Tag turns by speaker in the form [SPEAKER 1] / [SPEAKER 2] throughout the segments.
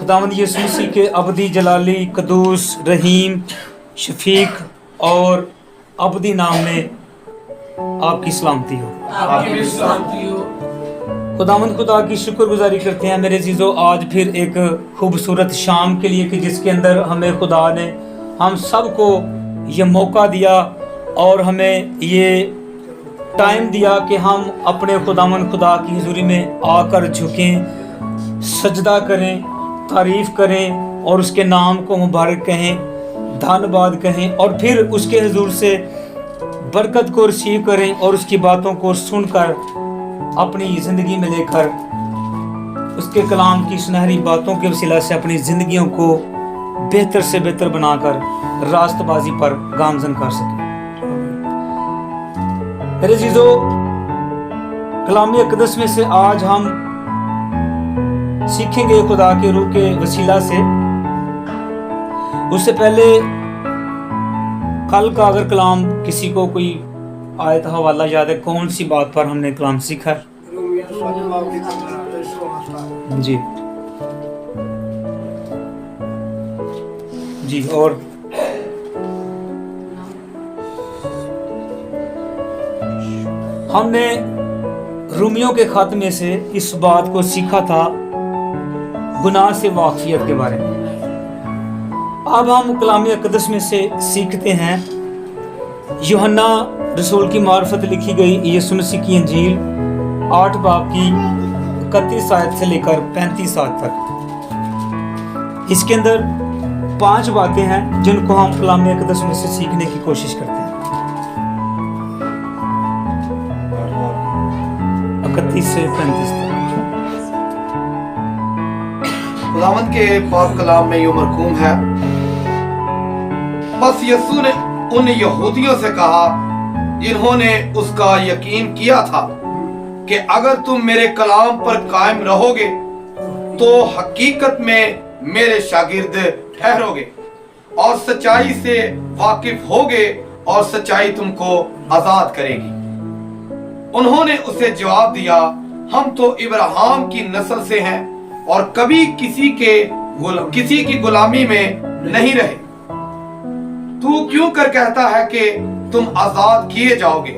[SPEAKER 1] खुदावंद यीशु मसीह के अबदी जलाली कदूस रहीम शफीक और अबदी नाम में आपकी सलामती हो।
[SPEAKER 2] आपकी सलामती हो।
[SPEAKER 1] खुदावंद खुदा की शुक्रगुजारी करते हैं मेरे अजीजों, आज फिर एक खूबसूरत शाम के लिए कि जिसके अंदर हमें खुदा ने हम सबको ये मौका दिया और हमें ये टाइम दिया कि हम अपने खुदावंद खुदा की हुजूरी में आकर झुकें, सजदा करें, तारीफ़ करें और उसके नाम को मुबारक कहें, धन्यवाद कहें और फिर उसके हुजूर से बरकत को रिसीव करें और उसकी बातों को सुनकर अपनी ज़िंदगी में लेकर उसके कलाम की सुनहरी बातों के वसीला से अपनी ज़िंदगियों को बेहतर से बेहतर बनाकर रास्तबाजी पर गामजन कर सकें। मेरे अजीजों, कलाम अक़दस में से आज हम सीखेंगे खुदा के रूह के वसीला से। उससे पहले कल का अगर कलाम किसी को कोई आयत हवाला याद है, कौन सी बात पर हमने कलाम सीखा है? जी जी। और हमने रूमियों के खत में से इस बात को सीखा था गुनाह से वाक़ियत के बारे में। अब हम कलाम अक़दस में से सीखते हैं यूहन्ना रसूल की मार्फत लिखी गई यीशु मसीह की इंजील 8 बाब की 31 आयत से लेकर 35 आयत तक। इसके अंदर 5 बातें हैं जिनको हम कलाम अक़दस में से सीखने की कोशिश करते हैं। 31 से 35 तक
[SPEAKER 2] खुदावंद के पाक कलाम में यूं मरकूम है, बस यीशु ने उन यहूदियों से कहा जिन्होंने उसका यकीन किया था कि अगर तुम मेरे कलाम पर कायम रहोगे तो हकीकत में मेरे शागिर्द ठहरोगे और सच्चाई से वाकिफ होगे और सच्चाई तुमको आजाद करेगी। उन्होंने उसे जवाब दिया, हम तो इब्राहिम की नस्ल से हैं और कभी किसी की गुलामी में नहीं रहे। तू क्यों कर कहता है कि तुम आजाद किए जाओगे?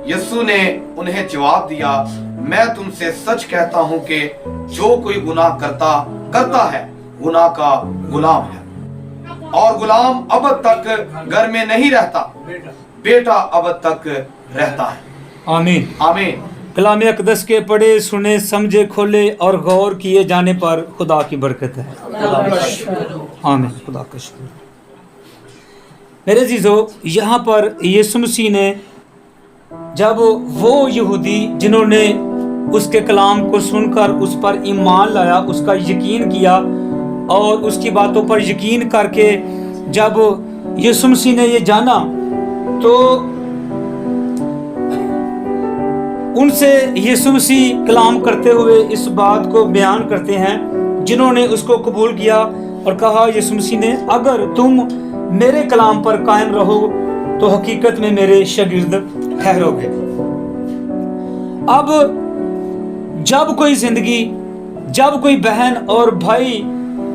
[SPEAKER 2] यीशु ने उन्हें जवाब दिया, मैं तुमसे सच कहता हूं कि जो कोई गुनाह करता है गुनाह का गुलाम है और गुलाम अब तक घर में नहीं रहता, बेटा अब तक रहता है।
[SPEAKER 1] आमीन
[SPEAKER 2] आमीन।
[SPEAKER 1] कलाम अक़दस के पढ़े सुने समझे खोले और गौर किए जाने पर खुदा की बरकत है। आमीन। खुदा का शुक्र। मेरे अजीजों, यहाँ पर यीशु मसीह ने जब वो यहूदी जिन्होंने उसके कलाम को सुनकर उस पर ईमान लाया, उसका यकीन किया और उसकी बातों पर यकीन करके जब यीशु मसीह ने ये जाना तो उनसे यीशु मसीह कलाम करते हुए इस बात को बयान करते हैं, जिन्होंने उसको कबूल किया और कहा यीशु मसीह ने, अगर तुम मेरे कलाम पर कायम रहो तो हकीकत में मेरे शागिर्द ठहरोगे। अब जब कोई जिंदगी, जब कोई बहन और भाई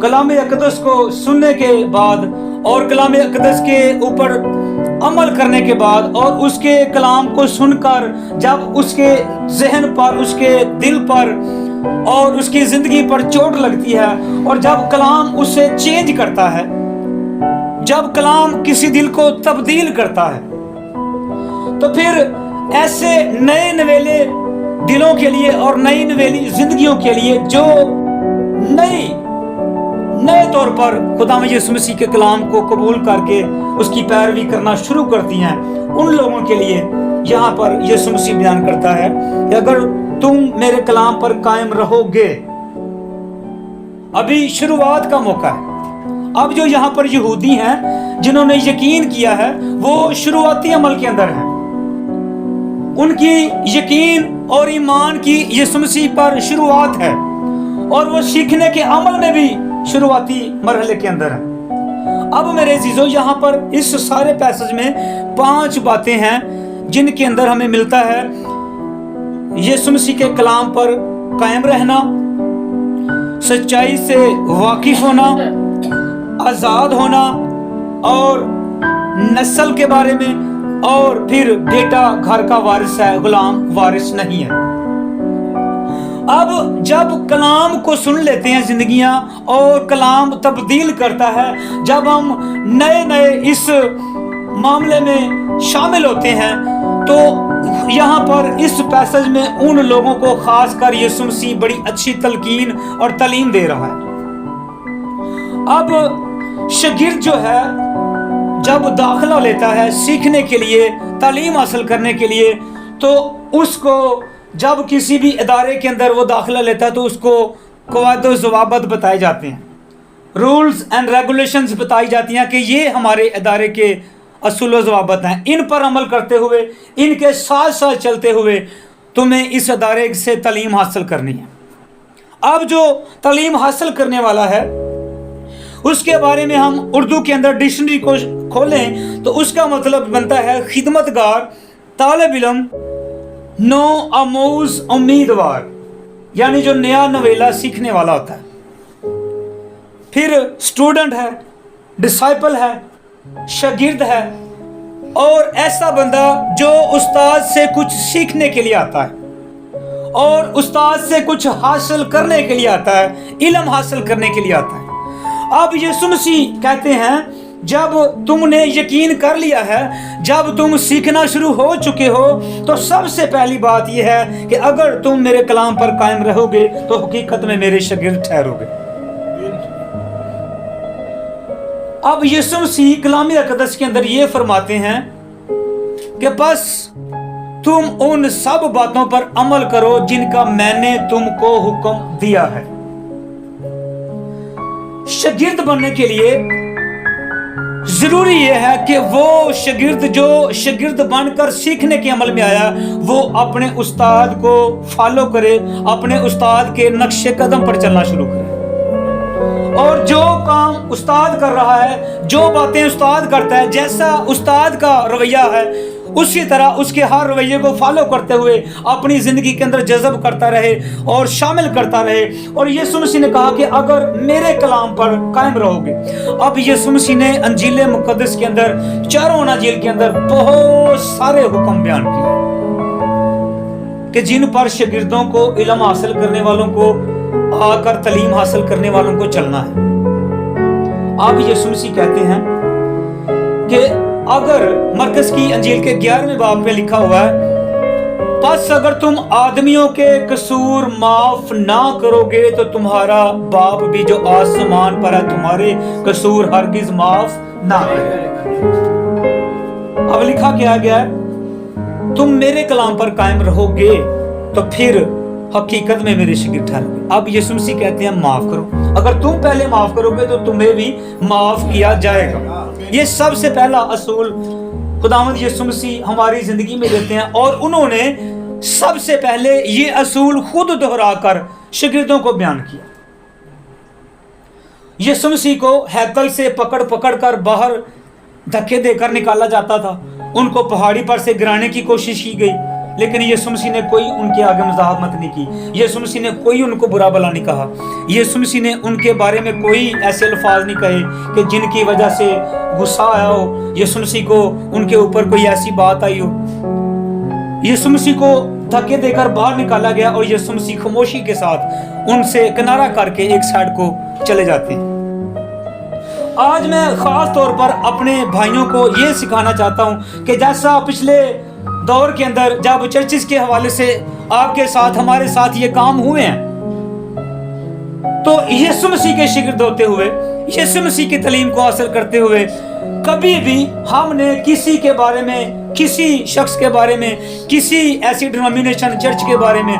[SPEAKER 1] कलाम अक़दस को सुनने के बाद और कलाम अक़दस के ऊपर अमल करने के बाद और उसके कलाम को सुनकर जब उसके जहन पर, उसके दिल पर और उसकी जिंदगी पर चोट लगती है और जब कलाम उसे चेंज करता है, जब कलाम किसी दिल को तब्दील करता है, तो फिर ऐसे नए नवेले दिलों के लिए और नई नवेली जिंदगियों के लिए जो नए तौर पर खुदा यीशु मसीह के कलाम को कबूल करके उसकी पैरवी करना शुरू करती हैं, उन लोगों के लिए यहाँ पर यीशु मसीह बयान करता है कि अगर तुम मेरे कलाम पर कायम रहोगे। अभी शुरुआत का मौका है। अब जो यहाँ पर यहूदी हैं जिन्होंने यकीन किया है वो शुरुआती अमल के अंदर हैं। उनकी यकीन और ईमान की यीशु मसीह पर शुरुआत है और वो सीखने के अमल में भी शुरुआती मरहले के अंदर है। अब मेरे अजीजों, यहाँ पर इस सारे पैसेज में 5 बातें हैं जिनके अंदर हमें मिलता है यीशु मसीह के कलाम पर कायम रहना, सच्चाई से वाकिफ होना, आजाद होना और नस्ल के बारे में, और फिर बेटा घर का वारिस है, गुलाम वारिस नहीं है। अब जब कलाम को सुन लेते हैं जिंदगियां और कलाम तब्दील करता है, जब हम नए नए इस मामले में शामिल होते हैं, तो यहाँ पर इस पैसेज में उन लोगों को खास कर यीशु मसीह बड़ी अच्छी तलकीन और तालीम दे रहा है। अब शागिर्द जो है जब दाखिला लेता है सीखने के लिए, तालीम हासिल करने के लिए, तो उसको जब किसी भी इदारे के अंदर वो दाखिला लेता है तो उसको कवायद व ज़वाबित बताए जाते हैं, रूल्स एंड रेगुलेशंस बताई जाती हैं कि ये हमारे इदारे के असूल व ज़वाबित हैं, इन पर अमल करते हुए, इनके साथ साथ चलते हुए तुम्हें इस इदारे से तालीम हासिल करनी है। अब जो तालीम हासिल करने वाला है उसके बारे में हम उर्दू के अंदर डिक्शनरी को खोलें तो उसका मतलब बनता है खिदमतगार, तालिब इल्म, नो आमोज, उम्मीदवार, यानी जो नया नवेला सीखने वाला होता है। फिर स्टूडेंट है, डिसाइपल है, शागिर्द है, और ऐसा बंदा जो उस्ताद से कुछ सीखने के लिए आता है और उस्ताद से कुछ हासिल करने के लिए आता है, इल्म हासिल करने के लिए आता है। अब यीशु मसीह कहते हैं जब तुमने यकीन कर लिया है, जब तुम सीखना शुरू हो चुके हो, तो सबसे पहली बात यह है कि अगर तुम मेरे कलाम पर कायम रहोगे तो हकीकत में मेरे शागिर्द ठहरोगे। अब यीशु मसीह कलाम अक़दस के अंदर ये फरमाते हैं कि बस तुम उन सब बातों पर अमल करो जिनका मैंने तुमको हुक्म दिया है। शागिर्द बनने के लिए जरूरी यह है कि वो शागिर्द जो शागिर्द बनकर सीखने के अमल में आया, वो अपने उस्ताद को फॉलो करे, अपने उस्ताद के नक्शे कदम पर चलना शुरू करे, और जो काम उस्ताद कर रहा है, जो बातें उस्ताद करता है, जैसा उस्ताद का रवैया है उसी तरह उसके हर रवैये को फॉलो करते हुए अपनी जिंदगी के अंदर जज़ब करता रहे और शामिल करता रहे। और यीशु मसीह ने कहा कि अगर मेरे कलाम पर कायम रहोगे। अब यीशु मसीह ने अंजील मुक़द्दस के अंदर, चारों अंजील के अंदर बहुत सारे हुक्म बयान किए कि जिन पर शागिर्दों को, इल्म हासिल करने वालों को, आकर तालीम हासिल करने वालों को चलना है। अब यीशु मसीह कहते हैं कि अगर मरकज़ की अंजील के 11वें बाब में लिखा हुआ है, बस अगर तुम आदमियों के कसूर माफ ना करोगे तो तुम्हारा बाप भी जो आसमान पर है तुम्हारे कसूर हरगिज माफ ना करेगा। अब लिखा क्या गया है, तुम मेरे कलाम पर कायम रहोगे तो फिर हकीकत में मेरे शागिर्द ठहरोगे। अब यीशु मसीह कहते हैं माफ करो। अगर तुम पहले माफ करोगे तो तुम्हें भी माफ किया जाएगा। ये सबसे पहला असूल खुदावंद यीशु मसीह हमारी जिंदगी में देते हैं, और उन्होंने सबसे पहले ये असूल खुद दोहराकर शागिर्दों को बयान किया। यीशु मसीह को हैकल से पकड़ पकड़ कर बाहर धक्के देकर निकाला जाता था, उनको पहाड़ी पर से गिराने की कोशिश की गई, लेकिन यीशु मसीह ने कोई उनके आगे मज़ाहमत नहीं की। यीशु मसीह ने कोई उनको बुरा भला नहीं कहा। यीशु मसीह ने उनके बारे में कोई ऐसे अल्फाज नहीं कहे कि जिनकी वजह से गुस्सा आया हो, यीशु मसीह को उनके ऊपर कोई ऐसी बात आई हो। यीशु मसीह को धक्के देकर बाहर निकाला गया और यीशु मसीह खामोशी के साथ उनसे किनारा करके एक साइड को चले जाते हैं। आज मैं खास तौर पर अपने भाइयों को ये सिखाना चाहता हूँ कि जैसा पिछले दौर के अंदर जब चर्चिस के हवाले से आपके साथ, हमारे साथ ये काम हुए हैं, तो यीशु मसीह के शागिर्द होते हुए, यीशु मसीह की तालीम को हासिल करते हुए, कभी भी हमने किसी के बारे में, किसी शख्स के बारे में, किसी ऐसी डिनोमिनेशन चर्च के बारे में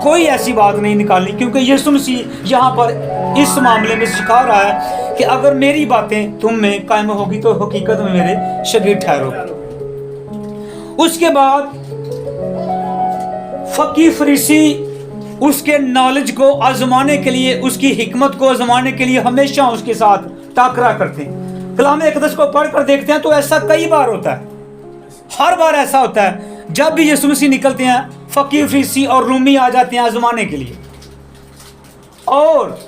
[SPEAKER 1] कोई ऐसी बात नहीं निकालनी, क्योंकि यीशु मसीह यहाँ पर इस मामले में सिखा रहा है कि अगर मेरी बातें तुम में कायम होगी तो हकीकत में मेरे शागिर्द ठहरोगे। उसके बाद फकीह फरीसी उसके नॉलेज को आजमाने के लिए, उसकी हिकमत को आजमाने के लिए हमेशा उसके साथ टाकरा करते हैं। कलाम अक़दस को पढ़कर देखते हैं तो ऐसा कई बार होता है, हर बार ऐसा होता है जब भी यीशु मसीह निकलते हैं फकीह फरीसी और रूमी आ जाते हैं आजमाने के लिए, और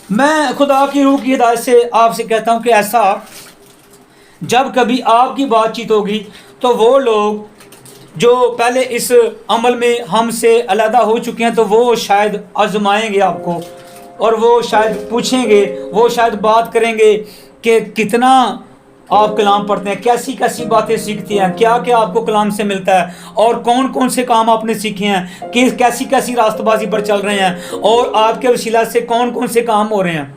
[SPEAKER 1] मैं खुदा की रूह की हिदायत से आपसे कहता हूँ कि ऐसा जब कभी आपकी बातचीत होगी तो वो लोग जो पहले इस अमल में हमसे अलहदा हो चुके हैं तो वो शायद आजमाएंगे आपको, और वो शायद पूछेंगे, वो शायद बात करेंगे कि कितना आप कलाम पढ़ते हैं, कैसी कैसी बातें सीखती हैं, क्या क्या आपको कलाम से मिलता है, और कौन कौन से काम आपने सीखे हैं, कि कैसी कैसी रास्तबाजी पर चल रहे हैं, और आपके वसीला से कौन कौन से काम हो रहे हैं।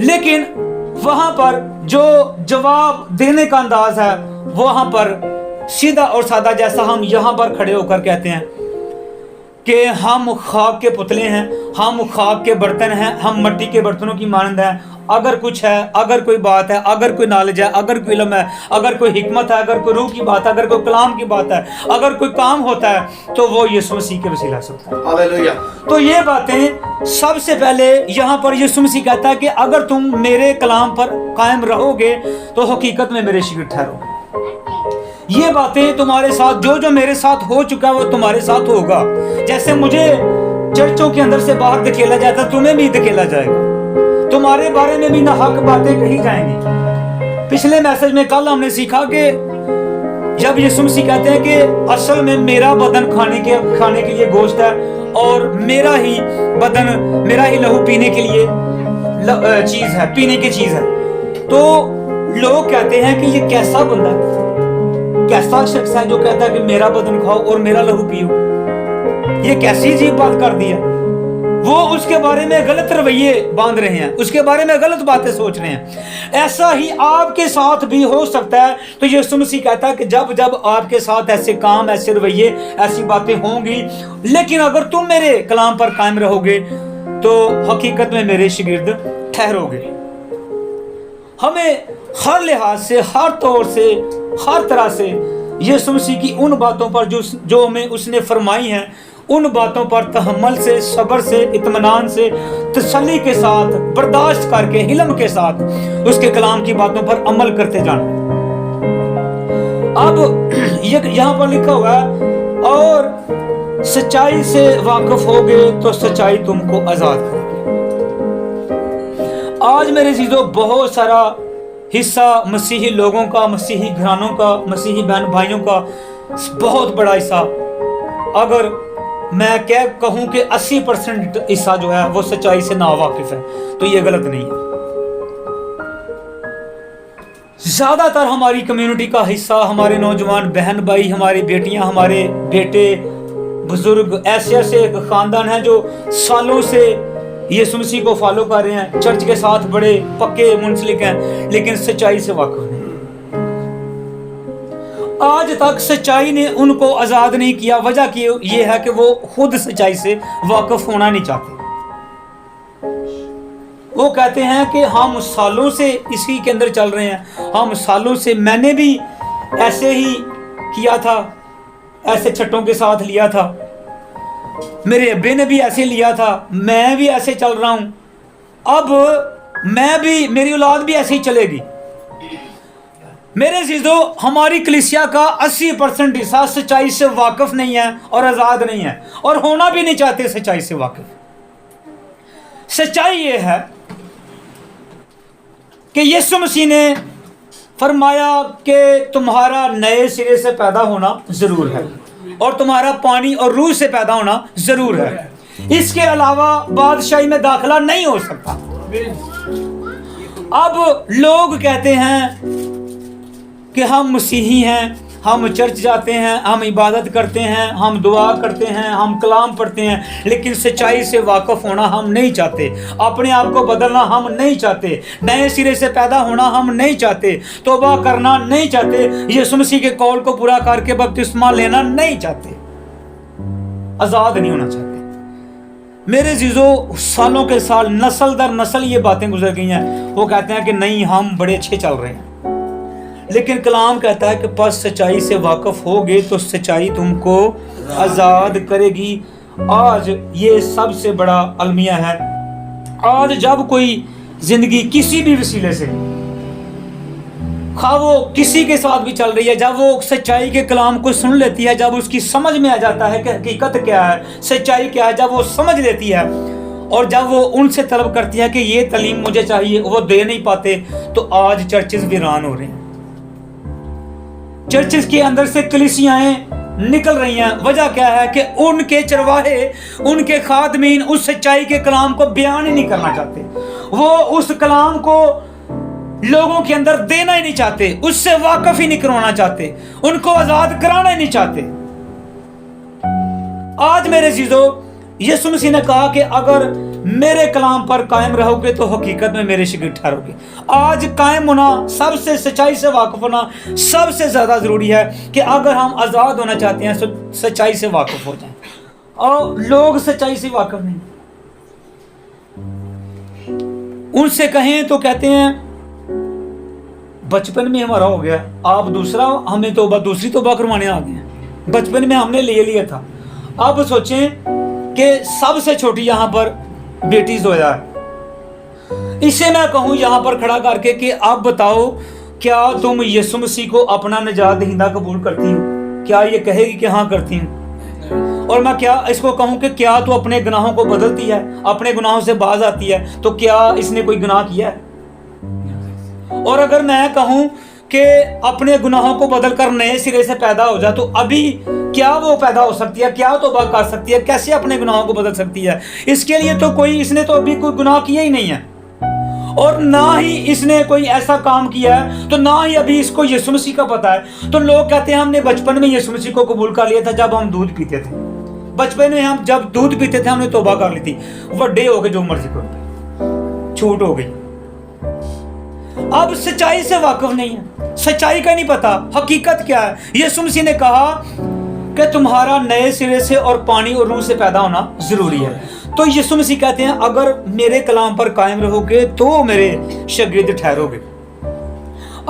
[SPEAKER 1] लेकिन वहाँ पर जो जवाब देने का अंदाज है, वहाँ पर सीधा और सादा, जैसा हम यहाँ पर खड़े होकर कहते हैं कि हम खाक के पुतले हैं, हम खाक के बर्तन हैं, हम मिट्टी के बर्तनों की मानंद हैं। अगर कुछ है, अगर कोई बात है, अगर कोई नॉलेज है, अगर कोई इल्म है, अगर कोई हिकमत है, अगर कोई रूह की बात है, अगर कोई कलाम की बात है, अगर कोई काम होता है, तो वो यीशु मसीह के वसीला से होता है।
[SPEAKER 2] हालेलुया।
[SPEAKER 1] तो ये बातें सबसे पहले यहाँ पर यीशु मसीह कहता है कि अगर तुम मेरे कलाम पर कायम रहोगे तो हकीकत में मेरे शागिर्द ठहरोगे। ये बातें तुम्हारे साथ, जो जो मेरे साथ हो चुका है वो तुम्हारे साथ होगा। जैसे मुझे चर्चों के अंदर से बाहर धकेला जाता, तुम्हें भी धकेला जाएगा, तुम्हारे बारे में भी नाहक बातें कही जाएंगी। पिछले मैसेज में कल हमने सीखा कि जब यीशु मसीह कहते हैं कि असल में मेरा बदन खाने के लिए गोश्त है और मेरा ही बदन, मेरा ही लहू पीने के लिए चीज है, पीने की चीज है, तो लोग कहते हैं कि ये कैसा बंदा है, कैसा शख्स है जो कहता है कि मेरा बदन खाओ और मेरा लहू पियो, ये कैसी अजीब बात कर दी है। वो उसके बारे में गलत रवैये बांध रहे हैं, उसके बारे में गलत बातें सोच रहे हैं। ऐसा ही आपके साथ भी हो सकता है। तो यीशु मसीह कहता है कि जब जब आपके साथ ऐसे काम, ऐसे रवैये, ऐसी बातें होंगी, लेकिन अगर तुम मेरे कलाम पर कायम रहोगे तो हकीकत में मेरे शागिर्द ठहरोगे। हमें हर लिहाज से, हर तौर से, हर तरह से यीशु मसीह की उन बातों पर जो हमें उसने फरमाई हैं, उन बातों पर तहम्मुल से, सब्र से, इत्मीनान से, तसल्ली के साथ, बर्दाश्त करके, हिलम के साथ उसके कलाम की बातों पर अमल करते जाना। अब ये यहाँ पर लिखा हुआ है, और सच्चाई से वाकिफ होगे तो सच्चाई तुमको आजाद करेगी। आज मेरे चीजों बहुत सारा हिस्सा मसीही लोगों का, मसीही घरानों का, मसीही बहन भाइयों का बहुत बड़ा हिस्सा, अगर मैं क्या कहूं कि 80% हिस्सा जो है वो सच्चाई से नावाकिफ है, तो ये गलत नहीं है। ज्यादातर हमारी कम्युनिटी का हिस्सा, हमारे नौजवान बहन भाई, हमारी बेटियां, हमारे बेटे, बुजुर्ग, ऐसे खानदान हैं जो सालों से यीशु मसीह को फॉलो कर रहे हैं, चर्च के साथ बड़े पक्के मुंसलिक हैं, लेकिन सच्चाई से वाकिफ नहीं। आज तक सच्चाई ने उनको आजाद नहीं किया। वजह की ये है कि वो खुद सच्चाई से वाकिफ होना नहीं चाहते। वो कहते हैं कि हम सालों से इसी के अंदर चल रहे हैं, हम सालों से, मैंने भी ऐसे ही किया था, ऐसे छठों के साथ लिया था, मेरे अब्बे ने भी ऐसे लिया था, मैं भी ऐसे चल रहा हूं, अब मैं भी, मेरी औलाद भी ऐसे ही चलेगी। मेरे अजीजों, हमारी कलीसिया का 80% हिस्सा सच्चाई से वाकिफ नहीं है और आजाद नहीं है, और होना भी नहीं चाहते सच्चाई से वाकिफ। सच्चाई ये है कि यीशु मसीह ने फरमाया कि तुम्हारा नए सिरे से पैदा होना जरूर है, और तुम्हारा पानी और रूह से पैदा होना जरूर है। इसके अलावा बादशाही में दाखिला नहीं हो सकता। अब लोग कहते हैं कि हम मसीही हैं, हम चर्च जाते हैं, हम इबादत करते हैं, हम दुआ करते हैं, हम कलाम पढ़ते हैं, लेकिन सच्चाई से वाकिफ होना हम नहीं चाहते, अपने आप को बदलना हम नहीं चाहते, नए सिरे से पैदा होना हम नहीं चाहते, तौबा करना नहीं चाहते, यीशु मसीह के कौल को पूरा करके बपतिस्मा लेना नहीं चाहते, आजाद नहीं होना चाहते। मेरे जीजों, सालों के साल, नस्ल दर नस्ल ये बातें गुजर गई हैं। वो कहते हैं कि नहीं, हम बड़े अच्छे चल रहे हैं, लेकिन कलाम कहता है कि बस सच्चाई से वाकिफ होगे तो सच्चाई तुमको आजाद करेगी। आज ये सबसे बड़ा अलमिया है। आज जब कोई जिंदगी किसी भी वसीले से, खा वो किसी के साथ भी चल रही है, जब वो सच्चाई के कलाम को सुन लेती है, जब उसकी समझ में आ जाता है कि हकीकत क्या है, सच्चाई क्या है, जब वो समझ लेती है और जब वो उनसे तलब करती है कि ये तालीम मुझे चाहिए, वो दे नहीं पाते, तो आज चर्चेस वीरान हो रहे हैं। चर्चेस के अंदर से कलीसियाएं निकल रही हैं। वजह क्या है कि उनके चरवाहे, उनके खादमीन उस सच्चाई के कलाम को बयान ही नहीं करना चाहते। वो उस कलाम को लोगों के अंदर देना ही नहीं चाहते, उससे वाकिफ ही नहीं करवाना चाहते, उनको आजाद कराना ही नहीं चाहते। आज मेरे चीजों, यीशु मसीह ने कहा कि अगर मेरे कलाम पर कायम रहोगे तो हकीकत में मेरे शागिर्द ठहरोगे। आज कायम होना, सबसे सच्चाई से वाकिफ होना सबसे ज्यादा जरूरी है कि अगर हम आजाद होना चाहते हैं तो सच्चाई से वाकिफ हो जाएं। और लोग सच्चाई से वाकिफ नहीं, उनसे कहें तो कहते हैं बचपन में हमारा हो गया, आप दूसरा, हमें दूसरी तौबा करवाने आ गए हैं। बचपन में हमने ले लिया था, अब सोचें कि सबसे छोटी यहां पर बेटी जोया है। इसे मैं कहूं यहां पर खड़ा करके कि आप बताओ, क्या तुम यीशु मसीह को अपना निजात दहिंदा कबूल करती हो? क्या ये कहेगी कि हाँ करती हूं? और मैं क्या इसको कहूं कि क्या तू अपने गुनाहों को बदलती है, अपने गुनाहों से बाज आती है, तो क्या इसने कोई गुनाह किया है? और अगर मैं कहूं कि अपने गुनाहों को बदलकर नए सिरे से पैदा हो जा, तो अभी क्या वो पैदा हो सकती है? क्या तौबा कर सकती है? कैसे अपने गुनाहों को बदल सकती है? इसके लिए तो इसने तो अभी कोई गुनाह किया ही नहीं है, और ना ही इसने कोई ऐसा काम किया है, तो ना ही अभी इसको यीशु मसीह का पता है। तो लोग कहते हैं हमने बचपन में यीशु मसीह को कबूल कर लिया था जब हम दूध पीते थे। बचपन में हम जब दूध पीते थे हमने तौबा कर ली थी, बड़े हो गए जो मर्जी करो, छूट हो गई। अब सच्चाई से वाकिफ नहीं है, सच्चाई का नहीं पता, हकीकत क्या है। यीशु मसीह ने कहा कि तुम्हारा नए सिरे से और पानी और रूह से पैदा होना जरूरी है। तो यीशु मसीह कहते हैं अगर मेरे कलाम पर कायम रहोगे तो मेरे शागिर्द ठहरोगे।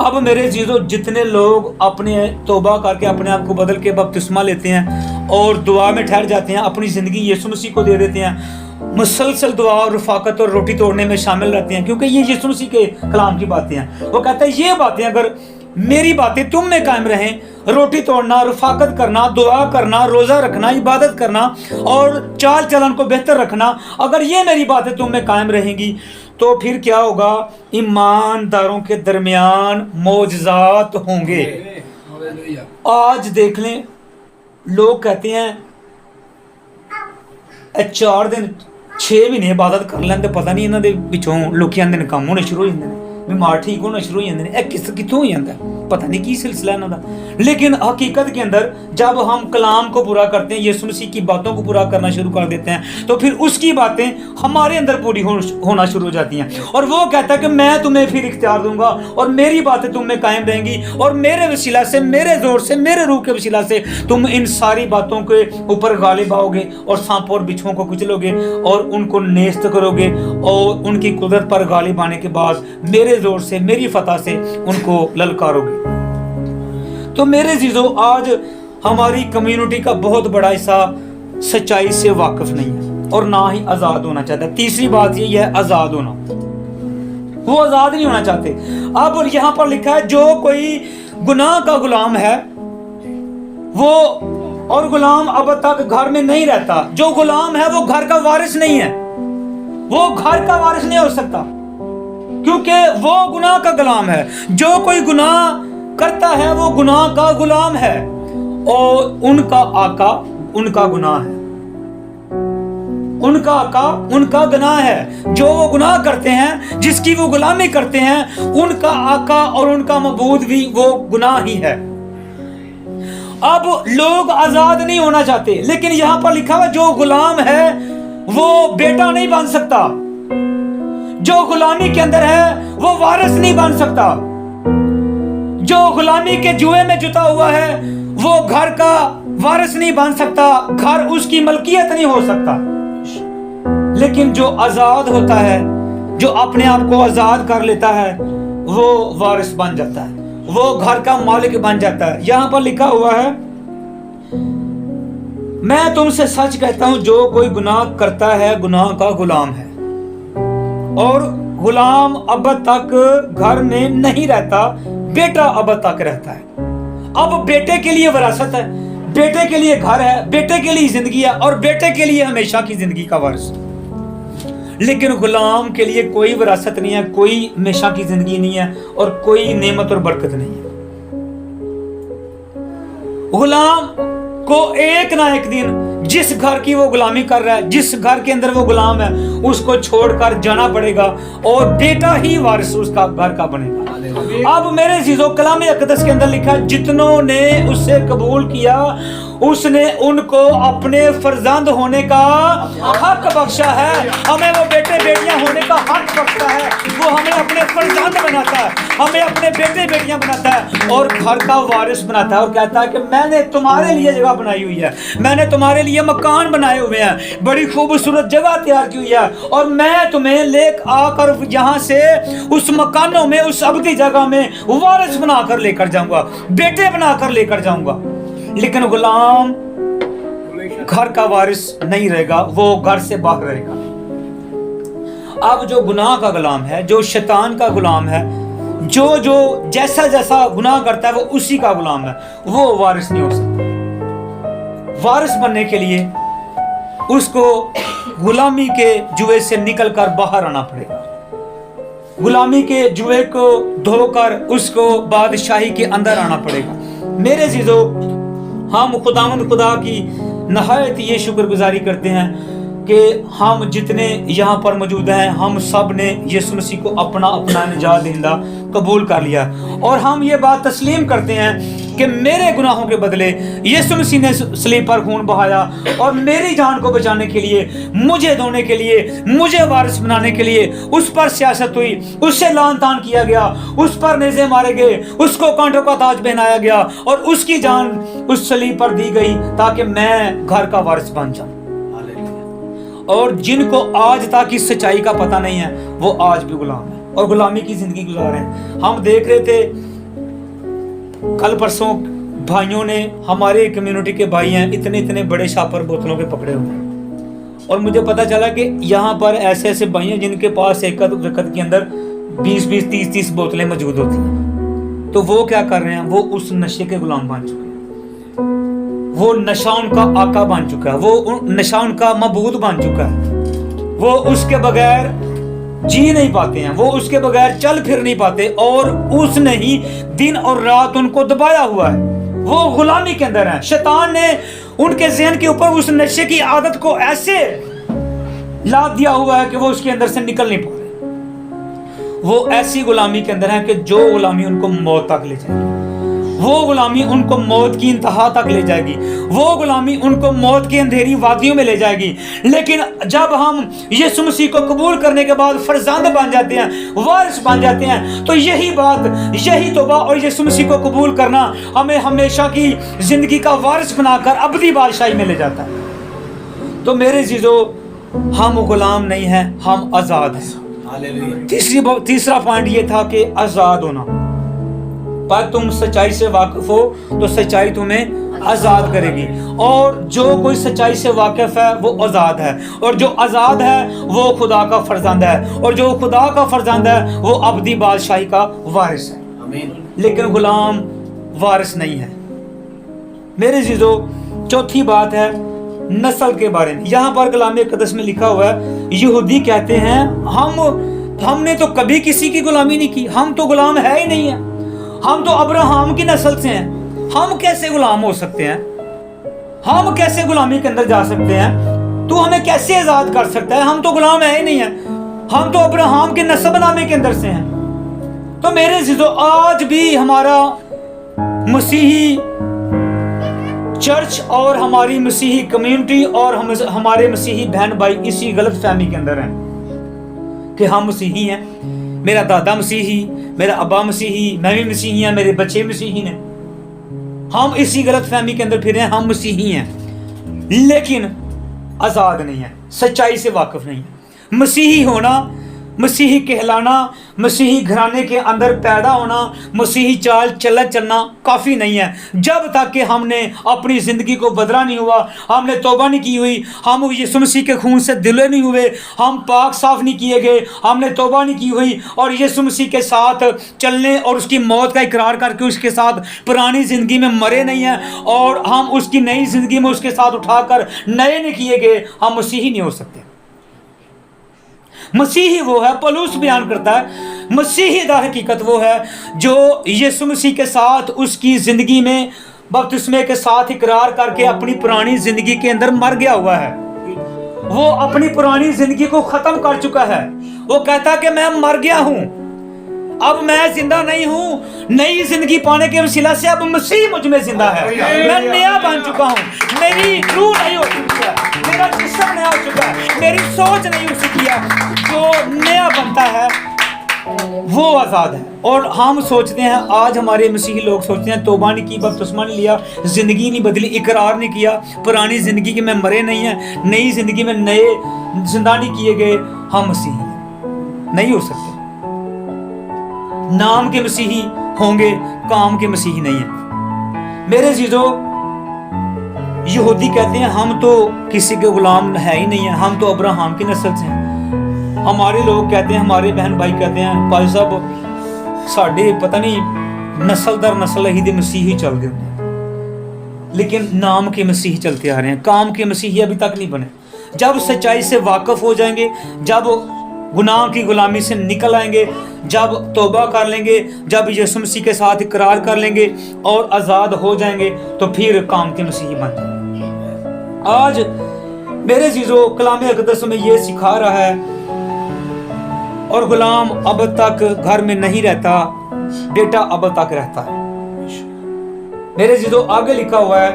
[SPEAKER 1] अब मेरे जीजो, जितने लोग अपने तौबा करके अपने आप को बदल के बपतिस्मा लेते हैं और दुआ में ठहर जाते हैं, अपनी जिंदगी यीशु मसीह को दे देते हैं, मुसलसल दुआ और रफाकत और रोटी तोड़ने में शामिल रहते हैं, क्योंकि ये यीशु मसीह के कलाम की बातें हैं। वो कहता है ये बातें अगर मेरी बातें तुम में कायम रहें, रोटी तोड़ना, रफाकत करना, दुआ करना, रोजा रखना, इबादत करना और चाल चलन को बेहतर रखना, अगर ये मेरी बातें तुम में कायम रहेंगी, तो फिर क्या होगा? ईमानदारों के दरमियान मोजज़ात होंगे। आज देख लें, लोग कहते हैं 4 दिन 6 महीने इबादत कर लें तो पता नहीं इन्हों के पिछों लोग आंदे काम होने शुरू हो जाते हैं, बीमार ठीक होना शुरू हो जाते हैं। कितों हो जाता है, पता नहीं की सिलसिला इन्हों का। लेकिन हकीकत के अंदर जब हम कलाम को पूरा करते हैं, यीशु मसीह की बातों को पूरा करना शुरू कर देते हैं, तो फिर उसकी बातें हमारे अंदर पूरी होना शुरू हो जाती हैं। और वो कहता है कि मैं तुम्हें फिर इख्तियार दूंगा और मेरी बातें तुम में कायम रहेंगी, और मेरे वसीला से, मेरे जोर से, मेरे रूह के वसीला से तुम इन सारी बातों के ऊपर गालिब आओगे और सांपों और बिच्छुओं को कुचलोगे और उनको नेस्त करोगे, और उनकी कुदरत पर गालिब आने के बाद मेरे जोर से, मेरी फतह से उनको ललकारोगे। तो मेरे जीजो, आज हमारी कम्युनिटी का बहुत बड़ा हिस्सा सच्चाई से वाकिफ नहीं है और ना ही आजाद होना चाहता। तीसरी बात ये है आजाद होना, वो आजाद नहीं होना चाहते। अब यहां पर लिखा है जो कोई गुनाह का गुलाम है वो, और गुलाम अब तक घर में नहीं रहता। जो गुलाम है वो घर का वारिस नहीं है, वो घर का वारिस नहीं हो सकता, क्योंकि वो गुनाह का गुलाम है। जो कोई गुनाह करता है वो गुनाह का गुलाम है, और उनका आका उनका गुनाह है, उनका आका उनका गुनाह है। जो वो गुनाह करते हैं, जिसकी वो गुलामी करते हैं, उनका आका और उनका मबूद भी वो गुनाह ही है। अब लोग आजाद नहीं होना चाहते, लेकिन यहां पर लिखा हुआ जो गुलाम है वो बेटा नहीं बन सकता, जो गुलामी के अंदर है वो वारिस नहीं बन सकता, जो गुलामी के जुए में जुटा हुआ है वो घर का वारिस नहीं बन सकता, घर उसकी मलकियत नहीं हो सकता। लेकिन जो आजाद होता है, जो अपने आप को आजाद कर लेता है, वो वारिस बन जाता है, वो घर का मालिक बन जाता है। यहां पर लिखा हुआ है, मैं तुमसे सच कहता हूं जो कोई गुनाह करता है गुनाह का गुलाम है, और गुलाम अब तक घर में नहीं रहता, बेटा अब तक रहता है। अब बेटे के लिए विरासत है, बेटे के लिए घर है, बेटे के लिए जिंदगी है, और बेटे के लिए हमेशा की जिंदगी का वारिस। लेकिन गुलाम के लिए कोई विरासत नहीं है, कोई हमेशा की जिंदगी नहीं है और कोई नेमत और बरकत नहीं है। गुलाम को एक ना एक दिन जिस घर की वो गुलामी कर रहा है, जिस घर के अंदर वो गुलाम है, उसको छोड़कर जाना पड़ेगा और बेटा ही वारिस उसका घर का बनेगा। अब मेरे जीजो कलाम अक़दस के अंदर लिखा है, जितनों ने उसे कबूल किया उसने उनको अपने फर्जंद होने का हक बख्शा है। हमें वो बेटे बेटियां होने का हक बख्शा है, वो हमें अपने फर्जंद बनाता है, हमें अपने बेटे बेटियां बनाता है और घर का वारिस बनाता है और कहता है कि मैंने तुम्हारे लिए जगह बनाई हुई है, मैंने तुम्हारे लिए मकान बनाए हुए हैं, बड़ी खूबसूरत जगह तैयार की हुई है और मैं तुम्हें ले आकर यहाँ से उस मकानों में, उस अबदी जगह में वारिस बनाकर लेकर जाऊंगा, बेटे बनाकर लेकर जाऊंगा। लेकिन गुलाम घर का वारिस नहीं रहेगा, वो घर से बाहर रहेगा। अब जो गुनाह का गुलाम है, जो शैतान का गुलाम है, जो जैसा जैसा गुनाह करता है वो उसी का गुलाम है, वो वारिस नहीं हो सकता। वारिस बनने के लिए उसको गुलामी के जुए से निकलकर बाहर आना पड़ेगा, गुलामी के जुए को धोकर उसको बादशाही के अंदर आना पड़ेगा। मेरे जीजो, हम खुदावंद खुदा की नहायत ये शुक्रगुजारी करते हैं कि हम जितने यहाँ पर मौजूद हैं, हम सब ने यीशु मसीह को अपना अपना निजात दहिंदा कबूल कर लिया और हम ये बात तस्लीम करते हैं कि मेरे गुनाहों के बदले यीशु मसीह ने सलीब पर खून बहाया और मेरी जान को बचाने के लिए, मुझे धोने के लिए, मुझे वारिस बनाने के लिए उस पर सियासत हुई, उससे लान तान किया गया, उस पर नेज़े मारे गए, उसको कांटों का ताज पहनाया गया और उसकी जान उस सलीब पर दी गई ताकि मैं घर का वारिस बन जाऊं। और जिनको आज तक इस सच्चाई का पता नहीं है वो आज भी गुलाम है और गुलामी की जिंदगी गुजार रहे हैं। हम देख रहे थे कल परसों भाइयों ने, हमारे कम्युनिटी के भाई हैं, इतने इतने बड़े शापर बोतलों के पकड़े हुए हैं और मुझे पता चला कि यहाँ पर ऐसे ऐसे भाई हैं जिनके पास एक वक्त के अंदर 20-20, 30-30 बोतलें मौजूद होती हैं। तो वो क्या कर रहे हैं, वो उस नशे के गुलाम बन चुके हैं, वो नशा उनका आका बन चुका है, वो नशा उनका मबूद बन चुका है, वो उसके बगैर जी नहीं पाते हैं, वो उसके बगैर चल फिर नहीं पाते और उसने ही दिन और रात उनको दबाया हुआ है, वो गुलामी के अंदर है। शैतान ने उनके ज़हन के ऊपर उस नशे की आदत को ऐसे लाद दिया हुआ है कि वो उसके अंदर से निकल नहीं पा रहे। वो ऐसी गुलामी के अंदर है कि जो गुलामी उनको मौत तक ले जाएगी, वो गुलामी उनको मौत की इंतहा तक ले जाएगी, वो गुलामी उनको मौत की अंधेरी वादियों में ले जाएगी। लेकिन जब हम यीशु मसीह को कबूल करने के बाद फर्जंद बन जाते हैं, वारिस बन जाते हैं, तो यही बात, यही तौबा और यीशु मसीह को कबूल करना हमें हमेशा की जिंदगी का वारिस बनाकर अबदी बादशाही में ले जाता है। तो मेरे जीजो, हम गुलाम नहीं हैं, हम आजाद हैं। तीसरा पॉइंट ये था कि आजाद होना। पर तुम सच्चाई से वाकिफ हो तो सच्चाई तुम्हें आजाद करेगी और जो कोई सच्चाई से वाकिफ है वो आजाद है और जो आजाद है वो खुदा का फर्जंद है और जो खुदा का फर्जंद है वो अबदी बादशाही का वारिस है। आमीन। लेकिन गुलाम वारिस नहीं है। मेरे जीजो, चौथी बात है नस्ल के बारे में। यहाँ पर कलाम अक़दस में लिखा हुआ है, यहूदी कहते हैं हमने तो कभी किसी की गुलामी नहीं की, हम तो गुलाम है ही नहीं है, हम तो अब्राहम की नस्ल से हैं, हम कैसे गुलाम हो सकते हैं, हम कैसे गुलामी के अंदर जा सकते हैं, तू हमें कैसे आजाद कर सकता है, हम तो गुलाम है ही नहीं है, हम तो अब्राहम के नस्ब नामे के अंदर से हैं। तो मेरे जीजो, आज भी हमारा मसीही चर्च और हमारी मसीही कम्युनिटी और हमारे मसीही बहन भाई इसी गलत फहमी के अंदर हैं कि हम मसीही हैं, मेरा दादा मसीही, मेरा अब्बा मसीही, मैं भी मसीही हैं, मेरे बच्चे मसीही हैं। हम इसी गलत फहमी के अंदर फिर हैं, हम मसीही हैं लेकिन आजाद नहीं है, सच्चाई से वाकिफ नहीं है। मसीही होना, मसीही कहलाना, मसीही घराने के अंदर पैदा होना, मसीही चाल चलना काफ़ी नहीं है जब तक कि हमने अपनी ज़िंदगी को बदला नहीं हुआ, हमने तौबा नहीं की हुई, हम यीशु मसीह के खून से धुले नहीं हुए, हम पाक साफ नहीं किए गए, हमने तौबा नहीं की हुई और यीशु मसीह के साथ चलने और उसकी मौत का इकरार करके उसके साथ पुरानी ज़िंदगी में मरे नहीं हैं और हम उसकी नई ज़िंदगी में उसके साथ उठाकर नए नहीं किए गए, हम मसीही नहीं हो सकते। मसीही वो है, पौलुस बयान करता है, मसीही दा हकीकत वो है जो यीशु मसीह के साथ उसकी ज़िंदगी में बपतिस्मे के साथ इकरार करके अपनी पुरानी ज़िंदगी के अंदर मर गया हुआ है। वो अपनी पुरानी ज़िंदगी को ख़त्म कर चुका है। वो कहता है कि मैं मर गया हूँ, अब मैं जिंदा नहीं हूँ, नई जिंदगी पाने के वसीला से अब मसीह मुझ में जिंदा है, मैं नया बन चुका हूँ, मेरी रूह नई हो चुकी है, मेरा जिस्म नया हो चुका है, मेरी सोच नई हो चुकी है। जो नया बनता है वो आज़ाद है। और हम सोचते हैं, आज हमारे मसीही लोग सोचते हैं तौबा नहीं की, बपतिस्मा नहीं लिया, ज़िंदगी नहीं बदली, इकरार नहीं किया, पुरानी ज़िंदगी के में मरे नहीं हैं, नई ज़िंदगी में नए जिंदा नहीं किए गए, हम मसीही नहीं हो सकते। नाम के मसीही होंगे, काम के मसीही नहीं है। मेरे जीजो, यहूदी कहते हैं हम तो किसी के गुलाम है ही नहीं है, हम तो अब्राहम की नस्ल से हैं। हमारे लोग कहते हैं, हमारे बहन भाई कहते हैं, भाई साहब साढ़े पता नहीं नस्ल दर नस्ल ही दे मसीही चल गए, लेकिन नाम के मसीही चलते आ रहे हैं, काम के मसीही अभी तक नहीं बने। जब सच्चाई से वाकिफ हो जाएंगे, जब गुनाह की गुलामी से निकल आएंगे, जब तौबा कर लेंगे, जब यीशु मसीह के साथ इकरार कर लेंगे और आज़ाद हो जाएंगे, तो फिर काम के मसीही बन जाएंगे। आज मेरे चीज़ों कलाम अक़दस में ये सिखा रहा है, और गुलाम अब तक घर में नहीं रहता, बेटा अब तक रहता है। मेरे चीज़ों आगे लिखा हुआ है,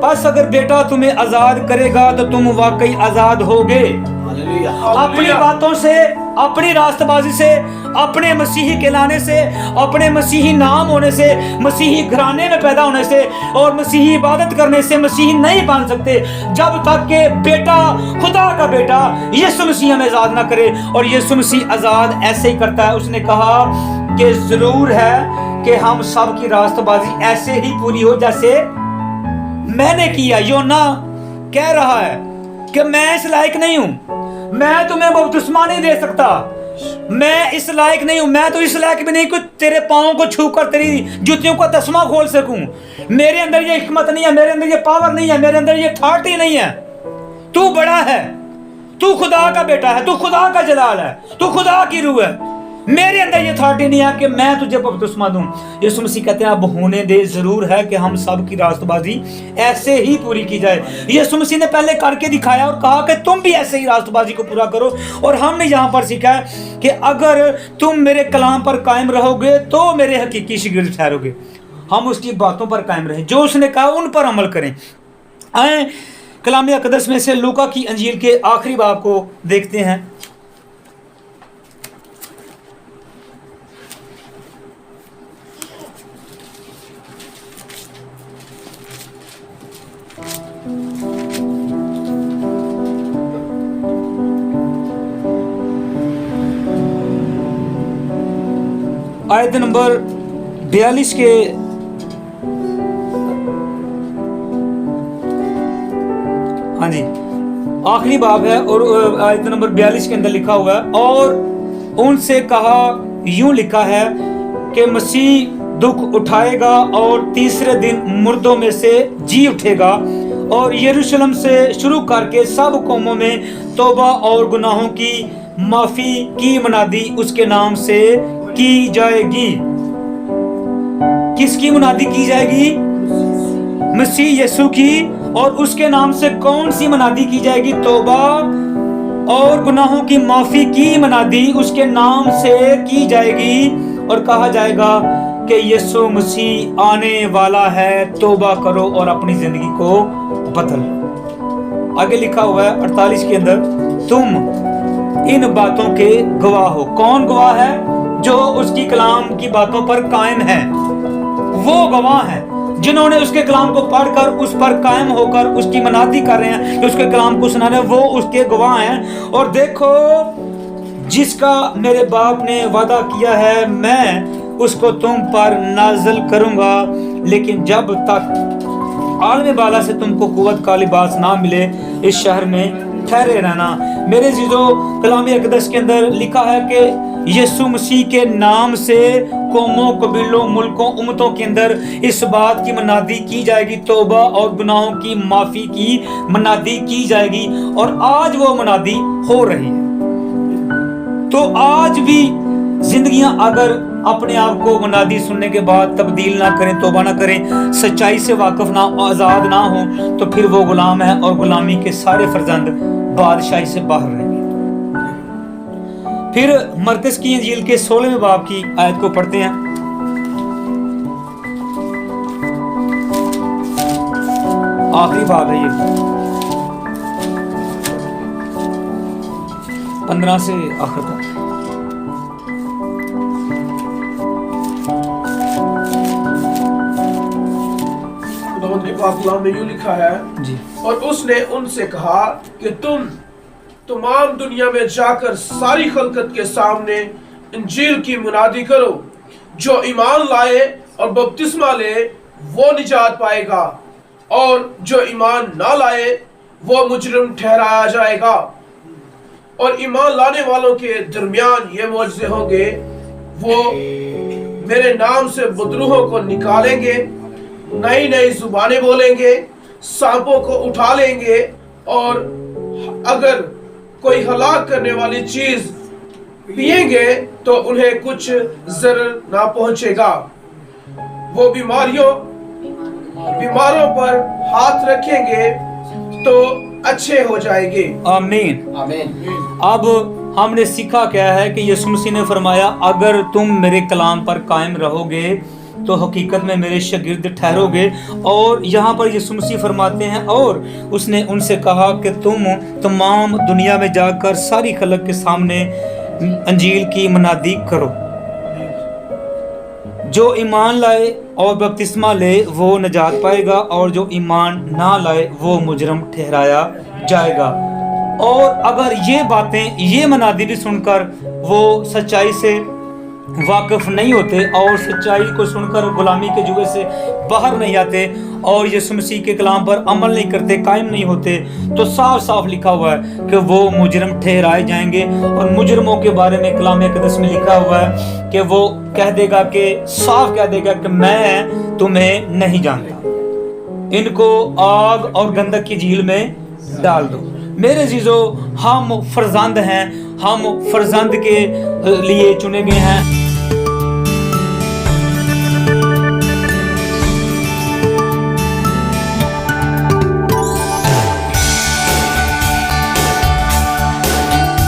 [SPEAKER 1] बस अगर बेटा तुम्हें आज़ाद करेगा तो तुम वाकई आज़ाद होगे। अपनी बातों से, अपनी रास्तबाजी से, अपने मसीही कहलाने से, अपने मसीही नाम होने से, मसीही घराने में पैदा होने से और मसीही इबादत करने से मसीही नहीं बन सकते जब तक के बेटा, खुदा का बेटा यीशु मसीह हमें आज़ाद ना करे। और यीशु मसीह आज़ाद ऐसे ही करता है। उसने कहा कि जरूर है कि हम सब की रास्तबाजी ऐसे ही पूरी हो जैसे मैंने किया। योना कह रहा है कि मैं इस लायक नहीं हूं, मैं तुम्हें बपतिस्मा नहीं दे सकता, मैं इस लायक नहीं हूं, मैं तो इस लायक भी नहीं कि तेरे पाँव को छूकर तेरी जूतियों का तस्मा खोल सकूं। मेरे अंदर ये हिकमत नहीं है, मेरे अंदर ये पावर नहीं है, मेरे अंदर ये अथॉरिटी नहीं है। तू बड़ा है, तू खुदा का बेटा है, तू खुदा का जलाल है, तू खुदा की रूह है। मेरे अंदर ये अथॉरिटी नहीं है कि मैं तुझे बपतिस्मा दूं। यीशु मसीह कहते हैं अब होने दे, जरूर है कि हम सब की रास्तबाजी ऐसे ही पूरी की जाए। यीशु मसीह ने पहले करके दिखाया और कहा कि तुम भी ऐसे ही रास्तबाजी को पूरा करो। और हमने यहाँ पर सीखा है कि अगर तुम मेरे कलाम पर कायम रहोगे तो मेरे हकीकी शागिर्द ठहरोगे। हम उसकी बातों पर कायम रहें, जो उसने कहा उन पर अमल करें। आए कलाम अक़दस में से लूका की अंजील के आखिरी बाब को देखते हैं। आयत नंबर 42 के हाँ जी आखिरी बाब है और आयत नंबर 42 के अंदर लिखा हुआ है, और उनसे कहा, यूं लिखा है कि मसीह दुख उठाएगा और तीसरे दिन मुर्दों में से जी उठेगा, और यरूशलेम से शुरू करके सब कौमों में तौबा और गुनाहों की माफी की मुनादी उसके नाम से की जाएगी। किसकी मुनादी की जाएगी? मसीह यीशु की। और उसके नाम से कौन सी मुनादी की जाएगी? तौबा और गुनाहों की माफी की मुनादी उसके नाम से की जाएगी, और कहा जाएगा कि यीशु मसीह आने वाला है, तौबा करो और अपनी जिंदगी को बदल लो। आगे लिखा हुआ है 48 के अंदर, तुम इन बातों के गवाह हो। कौन गवाह है? जो उसकी कलाम की बातों पर कायम है, वो गवाह है। जिन्होंने उसके कलाम को पढ़कर उस पर कायम होकर उसकी मनादी कर रहे हैं, कि उसके कलाम को सुना रहे हैं, वो उसके गवाह हैं। और देखो, जिसका मेरे बाप ने वादा किया है, मैं उसको तुम पर नाज़िल करूंगा, लेकिन जब तक आलम बाला से तुमको कुव्वत का लिबास ना मिले, इस शहर में ठहरे रहना। मेरे जीजो, कलाम अक़दस के अंदर लिखा है कि यीशु मसीह के नाम से कौमों, कबीलों, मुल्कों, उम्मतों के अंदर इस बात की मनादी की जाएगी, तौबा और गुनाहों की माफ़ी की मनादी की जाएगी, और आज वो मनादी हो रही है। तो आज भी जिंदगियां अगर अपने आप को मुनादी सुनने के बाद तब्दील ना करें, तौबा ना करें, सच्चाई से वाकिफ ना, आज़ाद ना हो, तो फिर वो गुलाम है और गुलामी के सारे फर्जंद बादशाही से बाहर रहेंगे। फिर मरकज़ की इंजील के 16वें बाब की आयत को पढ़ते हैं। आखिरी बाब है ये, 15 से आखिर तक।
[SPEAKER 3] खुदावंद के पाक कलाम में यूं लिखा है
[SPEAKER 1] जी।
[SPEAKER 3] और उसने उनसे कहा कि तुम तमाम दुनिया में जाकर सारी खलकत के सामने इंजील की मुनादी करो। जो ईमान लाए और बपतिस्मा ले वो निजात पाएगा, और जो ईमान ना लाए वो मुजरिम ठहराया जाएगा। और ईमान लाने वालों के दरमियान ये मौजज़े होंगे, वो मेरे नाम से बदरूहों को निकालेंगे, नई नई जुबानें बोलेंगे, सांपों को उठा लेंगे, और अगर कोई हलाक करने वाली चीज पिएंगे तो उन्हें कुछ जरर ना पहुंचेगा। वो बीमारों पर हाथ रखेंगे तो अच्छे हो जाएंगे।
[SPEAKER 1] आमीन।
[SPEAKER 2] आमीन।
[SPEAKER 1] अब हमने सीखा क्या है कि यीशु मसीह ने फरमाया, अगर तुम मेरे कलाम पर कायम रहोगे तो हकीकत में मेरे शागिर्द ठहरोगे। और यहाँ पर यीशु मसीह फरमाते हैं, और उसने उनसे कहा कि तुम तमाम दुनिया में जाकर सारी खलक के सामने अंजील की मुनादी करो। जो ईमान लाए और बपतिस्मा ले वो निजात पाएगा, और जो ईमान ना लाए वो मुजरम ठहराया जाएगा। और अगर ये बातें, ये मुनादी भी सुनकर वो सच्चाई से वाकिफ नहीं होते और सच्चाई को सुनकर गुलामी के जुए से बाहर नहीं आते और यीशु मसीह के कलाम पर अमल नहीं करते, कायम नहीं होते, तो साफ साफ लिखा हुआ है कि वो मुजरिम ठहराए जाएंगे। और मुजरिमों के बारे में कलाम अक़दस में लिखा हुआ है कि वो कह देगा कि साफ कह देगा कि मैं तुम्हें नहीं जानता, इनको आग और गंधक की झील में डाल दो। मेरे अज़ीज़ों, हम फर्जंद हैं, हम फर्जंद के लिए चुने गए हैं।